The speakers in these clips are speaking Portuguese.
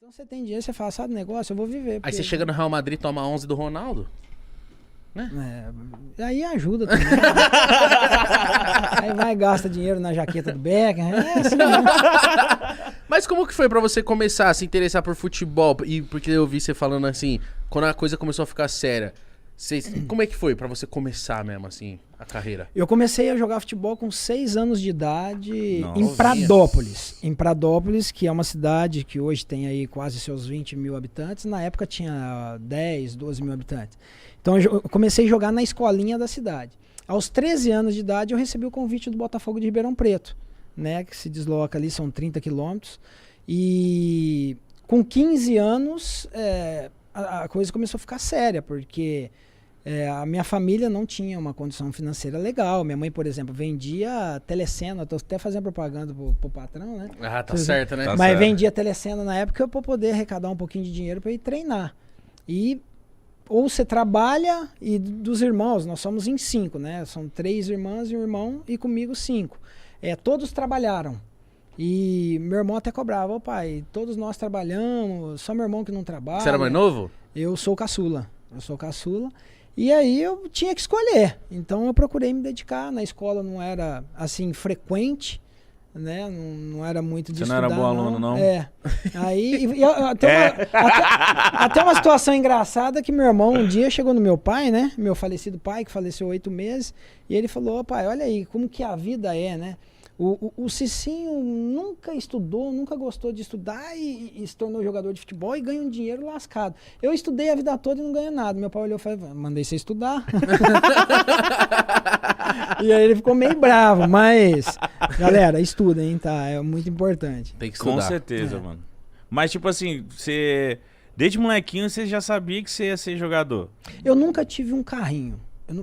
Então você tem dinheiro, você fala, sabe negócio, eu vou viver. Aí porque- você chega no Real Madrid, toma 11 do Ronaldo? Aí ajuda também. Aí vai e gasta dinheiro na jaqueta do Beckham. É assim, né? Mas como que foi pra você começar a se interessar por futebol? E porque eu vi você falando assim, quando a coisa começou a ficar séria, como é que foi pra você começar mesmo, assim, a carreira? Eu comecei a jogar futebol com 6 anos de idade Nossa. em Pradópolis. Em Pradópolis, que é uma cidade que hoje tem aí quase seus 20 mil habitantes. Na época tinha 10, 12 mil habitantes. Então eu comecei a jogar na escolinha da cidade. Aos 13 anos de idade eu recebi o convite do Botafogo de Ribeirão Preto, né, que se desloca ali, são 30 quilômetros. E com 15 anos a coisa começou a ficar séria, porque a minha família não tinha uma condição financeira legal. Minha mãe, por exemplo, vendia telecena. Estou até fazendo propaganda pro patrão, né? Ah, tá certo, né? Tá Mas certo. vendia telecena na época para poder arrecadar um pouquinho de dinheiro para ir treinar. E ou você trabalha, e dos irmãos, nós somos em 5, né? São 3 irmãs e um irmão, e comigo 5. Todos trabalharam. E meu irmão até cobrava, ô pai, todos nós trabalhamos, só meu irmão que não trabalha. Você era mais novo? Eu sou caçula. E aí eu tinha que escolher. Então eu procurei me dedicar. Na escola não era assim frequente, né? Não era muito de Você não estudar, era bom aluno, não? Aí até uma situação engraçada que meu irmão um dia chegou no meu pai, né? Meu falecido pai, que faleceu 8 meses, e ele falou, pai, olha aí como que a vida é, né? O Cicinho nunca estudou, nunca gostou de estudar e se tornou jogador de futebol e ganha um dinheiro lascado. Eu estudei a vida toda e não ganho nada. Meu pai olhou e falou, mandei você estudar. E aí ele ficou meio bravo, mas, galera, estudem, tá? É muito importante. Tem que estudar. Com certeza, mano. Mas, tipo assim, você... Desde molequinho, você já sabia que você ia ser jogador? Eu nunca tive um carrinho.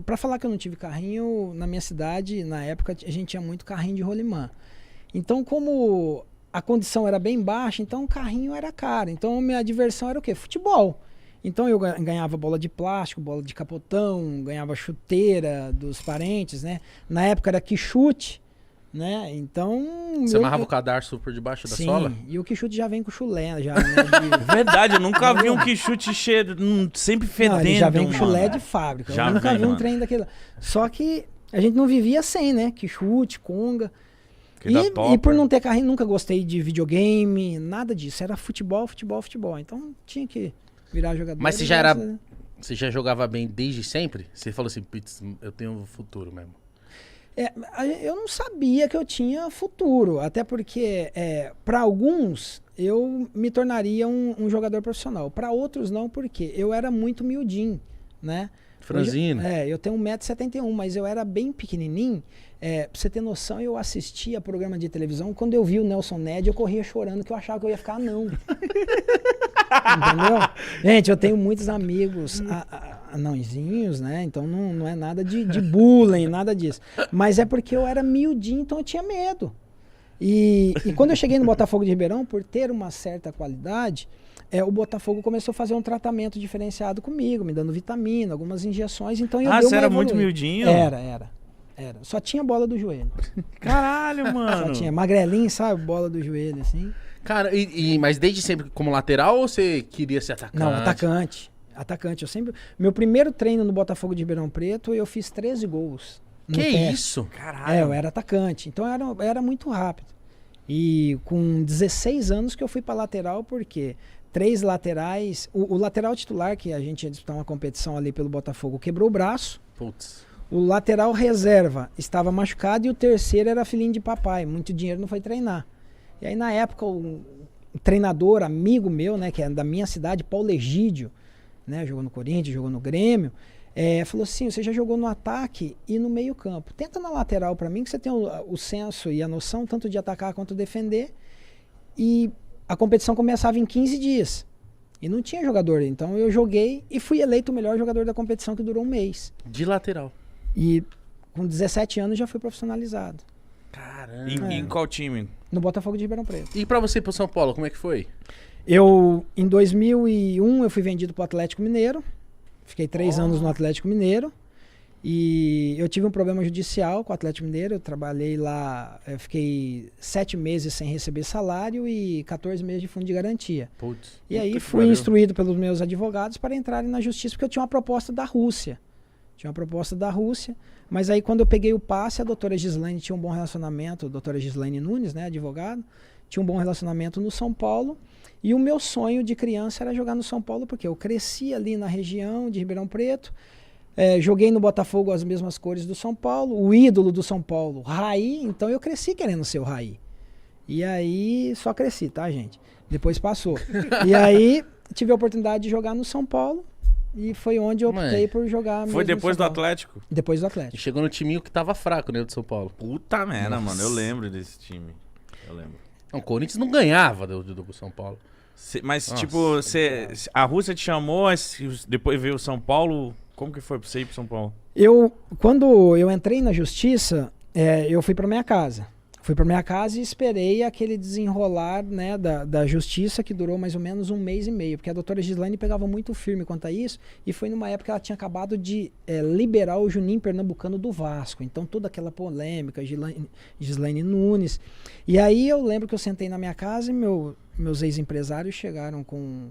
Pra falar que eu não tive carrinho, na minha cidade, na época, a gente tinha muito carrinho de rolimã. Então, como a condição era bem baixa, então o carrinho era caro. Então, minha diversão era o quê? Futebol. Então, eu ganhava bola de plástico, bola de capotão, ganhava chuteira dos parentes, né? Na época era quichute, né? Então... Você amarrava o cadarço por debaixo da sola? Sim, e o quichute já vem com chulé, já, né? Verdade, eu nunca vi um quichute cheiro, sempre fedendo, Não, ele já vem com mano. chulé de fábrica. Já Eu nunca vem, vi um mano. trem daquele. Só que a gente não vivia sem, né? Quichute, conga. Que dá E topper. por não ter carrinho, nunca gostei de videogame, nada disso. Era futebol, futebol, futebol. Então tinha que virar jogador. Mas você e já era... graças a Deus. Você já jogava bem desde sempre? Você falou assim, putz, eu tenho um futuro mesmo. Eu não sabia que eu tinha futuro. Até porque, para alguns, eu me tornaria um jogador profissional. Para outros, não, porque eu era muito miudinho, né? Franzino. Eu tenho 1,71 m, mas eu era bem pequenininho. Pra você ter noção, eu assistia programa de televisão. Quando eu vi o Nelson Ned, eu corria chorando, que eu achava que eu ia ficar anão. Entendeu? Gente, eu tenho muitos amigos anãozinhos, né? Então não é nada de bullying, nada disso. Mas é porque eu era miudinho, então eu tinha medo. E quando eu cheguei no Botafogo de Ribeirão, por ter uma certa qualidade, o Botafogo começou a fazer um tratamento diferenciado comigo, me dando vitamina, algumas injeções. Então eu dei você uma era muito evoluída. miudinho? Era. Só tinha bola do joelho. Caralho, mano. Só tinha magrelinho, sabe? Bola do joelho, assim. Cara, mas desde sempre como lateral ou você queria ser atacante? Não, atacante. Eu sempre... Meu primeiro treino no Botafogo de Ribeirão Preto, eu fiz 13 gols. no Que teste. isso? Caralho. Eu era atacante. Então eu era muito rápido. E com 16 anos que eu fui pra lateral, porque 3 laterais... O lateral titular, que a gente ia disputar uma competição ali pelo Botafogo, quebrou o braço. Putz. O lateral reserva estava machucado e o terceiro era filhinho de papai. Muito dinheiro, não foi treinar. E aí, na época, o treinador, amigo meu, né, que é da minha cidade, Paulo Egídio, né, jogou no Corinthians, jogou no Grêmio, falou assim, você já jogou no ataque e no meio campo. Tenta na lateral para mim, que você tem o senso e a noção tanto de atacar quanto defender. E a competição começava em 15 dias. E não tinha jogador. Então eu joguei e fui eleito o melhor jogador da competição, que durou um mês. De lateral. E com 17 anos já fui profissionalizado. Caramba. Em qual time? No Botafogo de Ribeirão Preto. E pra você ir pro São Paulo, como é que foi? Em 2001, eu fui vendido pro Atlético Mineiro. Fiquei 3 anos no Atlético Mineiro. E eu tive um problema judicial com o Atlético Mineiro, eu trabalhei lá, eu fiquei 7 meses sem receber salário e 14 meses de fundo de garantia. Putz. E aí Puta que fui pariu. instruído pelos meus advogados para entrarem na justiça, porque eu tinha uma proposta da Rússia. Mas aí quando eu peguei o passe, a doutora Gislaine tinha um bom relacionamento, a doutora Gislaine Nunes, né, advogado, tinha um bom relacionamento no São Paulo. E o meu sonho de criança era jogar no São Paulo, porque eu cresci ali na região de Ribeirão Preto, joguei no Botafogo as mesmas cores do São Paulo, o ídolo do São Paulo, Raí, então eu cresci querendo ser o Raí. E aí, só cresci, tá, gente? Depois passou. E aí, tive a oportunidade de jogar no São Paulo, e foi onde eu optei por jogar mesmo Foi no depois do São Paulo. Atlético? Depois do E Atlético. chegou no timinho que tava fraco, né, do São Paulo. Puta merda, Nossa. mano. Eu lembro desse time. Eu lembro. Não, o Corinthians não ganhava do São Paulo. Mas, Nossa, tipo, a Rússia te chamou, depois veio o São Paulo. Como que foi pra você ir pro São Paulo? Quando eu entrei na justiça, eu fui para minha casa. Fui para minha casa e esperei aquele desenrolar, né, da justiça, que durou mais ou menos 1 mês e meio, porque a doutora Gislaine pegava muito firme quanto a isso, e foi numa época que ela tinha acabado de liberar o Juninho Pernambucano do Vasco, então toda aquela polêmica, Gislaine Nunes. E aí eu lembro que eu sentei na minha casa e meus ex-empresários chegaram com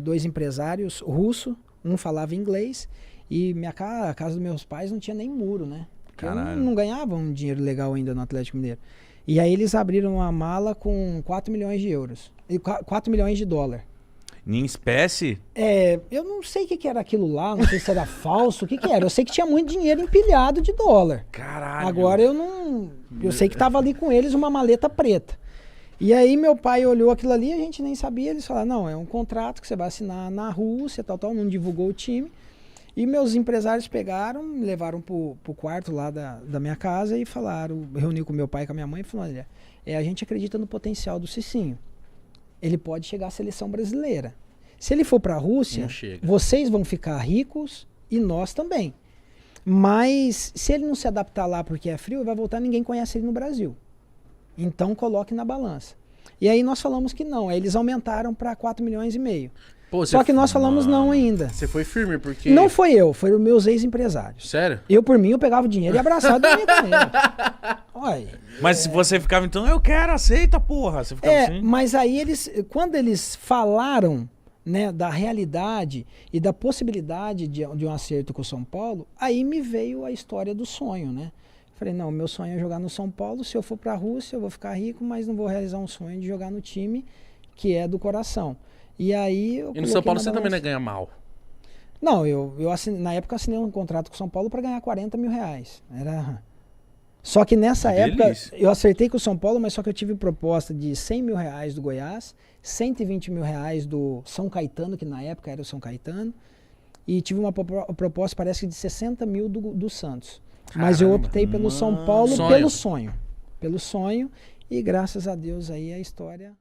2 empresários russos, um falava inglês, e a casa dos meus pais não tinha nem muro, né? Porque eu não ganhava um dinheiro legal ainda no Atlético Mineiro. E aí eles abriram uma mala com 4 milhões de euros. 4 milhões de dólar. Em espécie? Eu não sei o que era aquilo lá, não sei se era falso, o que era. Eu sei que tinha muito dinheiro empilhado de dólar. Caralho. Agora eu não... Eu sei que tava ali com eles uma maleta preta. E aí meu pai olhou aquilo ali, a gente nem sabia, eles falaram, não, é um contrato que você vai assinar na Rússia, tal, não divulgou o time. E meus empresários pegaram, me levaram pro quarto lá da minha casa e falaram, reuni com meu pai e com a minha mãe e falaram, olha, a gente acredita no potencial do Cicinho. Ele pode chegar à seleção brasileira. Se ele for para a Rússia, vocês vão ficar ricos e nós também. Mas se ele não se adaptar lá porque é frio, ele vai voltar, ninguém conhece ele no Brasil. Então coloque na balança. E aí nós falamos que não, aí eles aumentaram para 4 milhões e meio. Pô, Só que nós falamos não ainda. Você foi firme, porque... Não foi eu, foram os meus ex-empresários. Sério? Eu, por mim, eu pegava o dinheiro e abraçava e dormia com ele. Olha, Mas se você ficava, então, eu quero, aceita, porra. Você ficava assim? mas aí quando eles falaram, né, da realidade e da possibilidade de um acerto com o São Paulo, aí me veio a história do sonho, né? Falei, não, meu sonho é jogar no São Paulo, se eu for pra Rússia eu vou ficar rico, mas não vou realizar um sonho de jogar no time que é do coração. E aí E no São Paulo você também não ganha mal? Não, na época eu assinei um contrato com o São Paulo para ganhar 40 mil reais. Só que nessa época eu acertei com o São Paulo, mas só que eu tive proposta de 100 mil reais do Goiás, 120 mil reais do São Caetano, que na época era o São Caetano, e tive uma proposta, parece que de 60 mil do Santos. Caramba, mas eu optei pelo São Paulo sonho. pelo sonho. Pelo sonho, e graças a Deus aí a história...